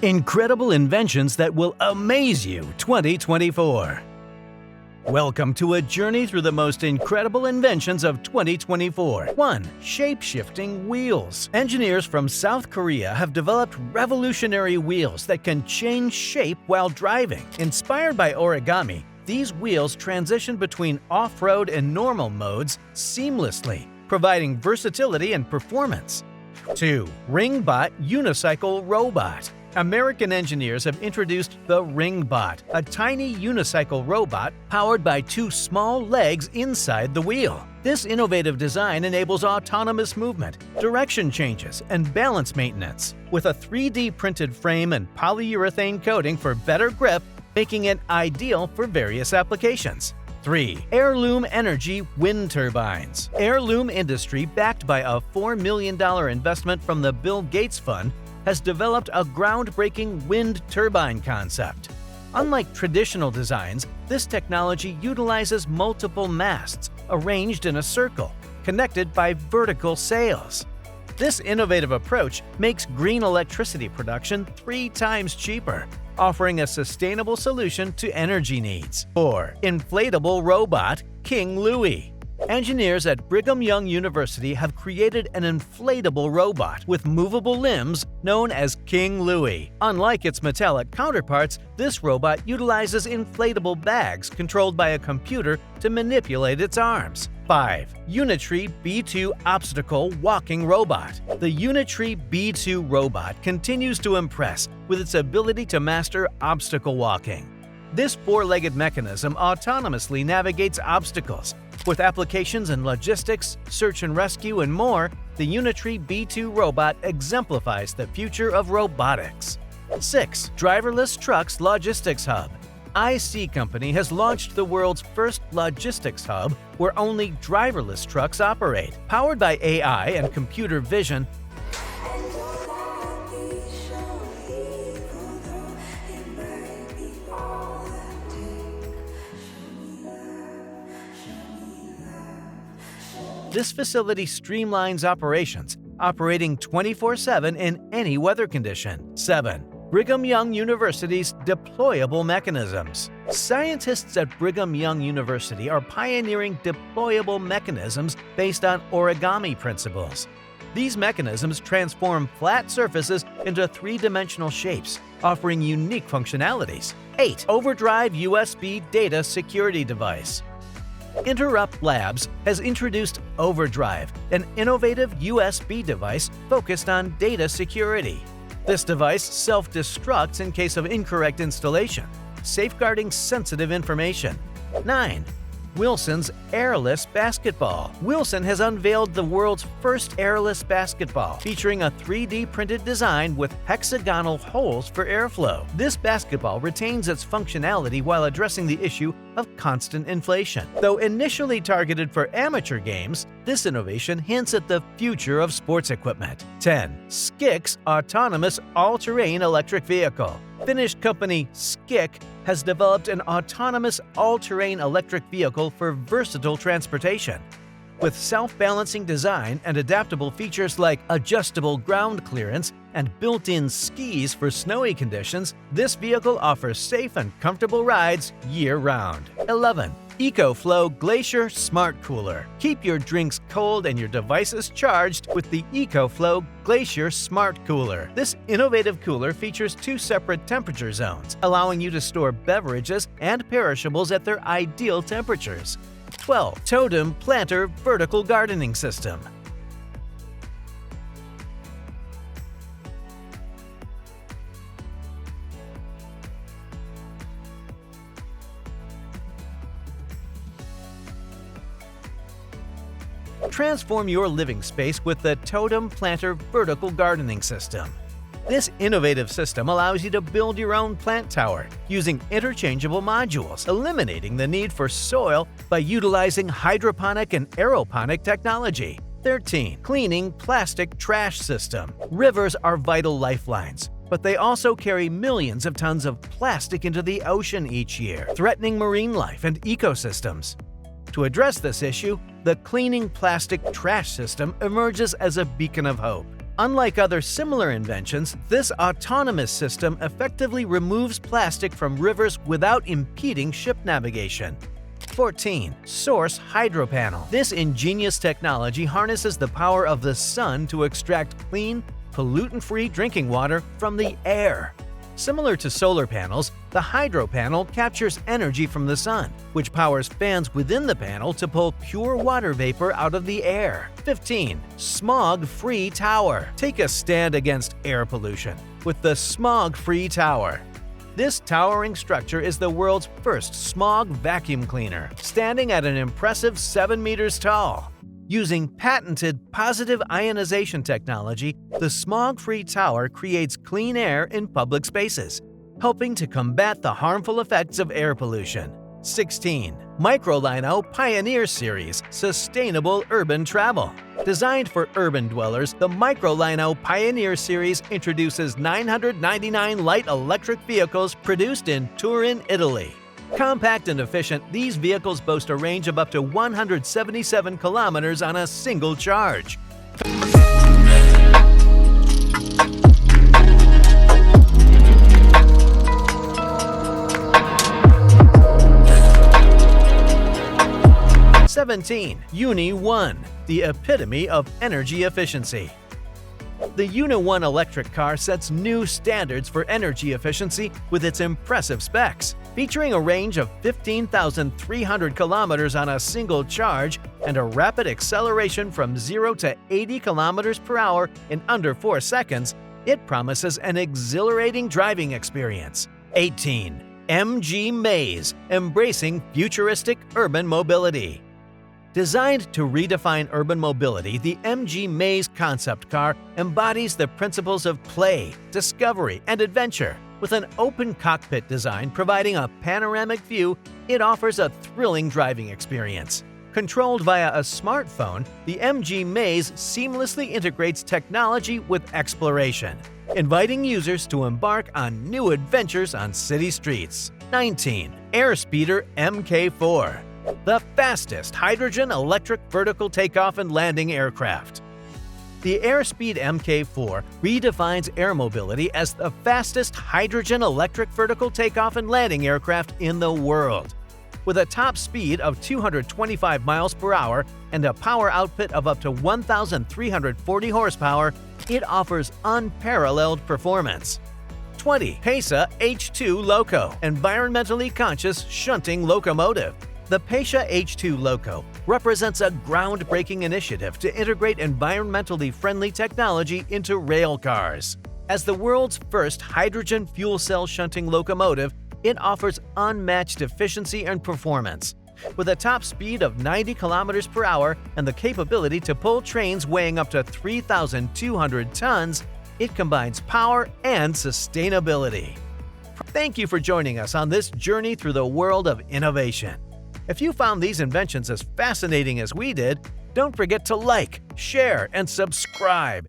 Incredible inventions that will amaze you 2024. Welcome to a journey through the most incredible inventions of 2024. 1. Shape-shifting wheels. Engineers from South Korea have developed revolutionary wheels that can change shape while driving. Inspired by origami, these wheels transition between off-road and normal modes seamlessly, providing versatility and performance. 2. Ringbot unicycle robot. American engineers have introduced the Ringbot, a tiny unicycle robot powered by two small legs inside the wheel. This innovative design enables autonomous movement, direction changes, and balance maintenance, with a 3D printed frame and polyurethane coating for better grip, making it ideal for various applications. 3. Heirloom Energy Wind Turbines. Heirloom Industry, backed by a $4 million investment from the Bill Gates Fund, has developed a groundbreaking wind turbine concept. Unlike traditional designs, this technology utilizes multiple masts arranged in a circle, connected by vertical sails. This innovative approach makes green electricity production 3 times cheaper, offering a sustainable solution to energy needs. 4. Inflatable robot King Louie. Engineers at Brigham Young University have created an inflatable robot with movable limbs known as King Louie. Unlike its metallic counterparts, this robot utilizes inflatable bags controlled by a computer to manipulate its arms. 5. Unitree B2 Obstacle Walking Robot. The Unitree B2 robot continues to impress with its ability to master obstacle walking. This 4-legged mechanism autonomously navigates obstacles. With applications in logistics, search and rescue, and more, the Unitree B2 robot exemplifies the future of robotics. 6. Driverless Trucks Logistics Hub. IC Company has launched the world's first logistics hub where only driverless trucks operate. Powered by AI and computer vision, this facility streamlines operations, operating 24/7 in any weather condition. 7. Brigham Young University's deployable mechanisms. Scientists at Brigham Young University are pioneering deployable mechanisms based on origami principles. These mechanisms transform flat surfaces into 3-dimensional shapes, offering unique functionalities. 8. Overdrive USB Data Security Device. Interrupt Labs has introduced Overdrive, an innovative USB device focused on data security. This device self-destructs in case of incorrect installation, safeguarding sensitive information. 9. Wilson's Airless Basketball. Wilson has unveiled the world's first airless basketball, featuring a 3D printed design with hexagonal holes for airflow. This basketball retains its functionality while addressing the issue of constant inflation. Though initially targeted for amateur games, this innovation hints at the future of sports equipment. 10. Skik's Autonomous All-Terrain Electric Vehicle. Finnish company Skik has developed an autonomous all-terrain electric vehicle for versatile transportation. With self-balancing design and adaptable features like adjustable ground clearance and built-in skis for snowy conditions, this vehicle offers safe and comfortable rides year-round. 11. EcoFlow Glacier Smart Cooler. Keep your drinks cold and your devices charged with the EcoFlow Glacier Smart Cooler. This innovative cooler features 2 separate temperature zones, allowing you to store beverages and perishables at their ideal temperatures. 12. Totem Planter Vertical Gardening System. Transform your living space with the Totem Planter Vertical Gardening System. This innovative system allows you to build your own plant tower using interchangeable modules, eliminating the need for soil by utilizing hydroponic and aeroponic technology. 13. Cleaning Plastic Trash System. Rivers are vital lifelines, but they also carry millions of tons of plastic into the ocean each year, threatening marine life and ecosystems. To address this issue, the Cleaning Plastic Trash System emerges as a beacon of hope. Unlike other similar inventions, this autonomous system effectively removes plastic from rivers without impeding ship navigation. 14. Source Hydro Panel. This ingenious technology harnesses the power of the sun to extract clean, pollutant-free drinking water from the air. Similar to solar panels, the hydro panel captures energy from the sun, which powers fans within the panel to pull pure water vapor out of the air. 15. Smog-Free Tower. Take a stand against air pollution with the Smog-Free Tower. This towering structure is the world's first smog vacuum cleaner, standing at an impressive 7 meters tall. Using patented positive ionization technology, the smog-free tower creates clean air in public spaces, helping to combat the harmful effects of air pollution. 16. Microlino Pioneer Series Sustainable Urban Travel. Designed for urban dwellers, the Microlino Pioneer Series introduces 999 light electric vehicles produced in Turin, Italy. Compact and efficient, these vehicles boast a range of up to 177 kilometers on a single charge. Uni-1, the epitome of energy efficiency. The Uni-1 electric car sets new standards for energy efficiency with its impressive specs. Featuring a range of 15,300 kilometers on a single charge and a rapid acceleration from 0 to 80 kilometers per hour in under 4 seconds, it promises an exhilarating driving experience. 18. MG Maze, embracing futuristic urban mobility. Designed to redefine urban mobility, the MG Maze concept car embodies the principles of play, discovery, and adventure. With an open cockpit design providing a panoramic view, it offers a thrilling driving experience. Controlled via a smartphone, the MG Maze seamlessly integrates technology with exploration, inviting users to embark on new adventures on city streets. 19. Airspeeder Mk4. The fastest hydrogen-electric vertical takeoff and landing aircraft. The Airspeed Mk4 redefines air mobility as the fastest hydrogen-electric vertical takeoff and landing aircraft in the world. With a top speed of 225 miles per hour and a power output of up to 1,340 horsepower, it offers unparalleled performance. 20. PESA H2 Loco, environmentally conscious shunting locomotive. The PESA H2 Loco represents a groundbreaking initiative to integrate environmentally friendly technology into rail cars. As the world's first hydrogen fuel cell shunting locomotive, it offers unmatched efficiency and performance. With a top speed of 90 kilometers per hour and the capability to pull trains weighing up to 3,200 tons, it combines power and sustainability. Thank you for joining us on this journey through the world of innovation. If you found these inventions as fascinating as we did, don't forget to like, share, and subscribe.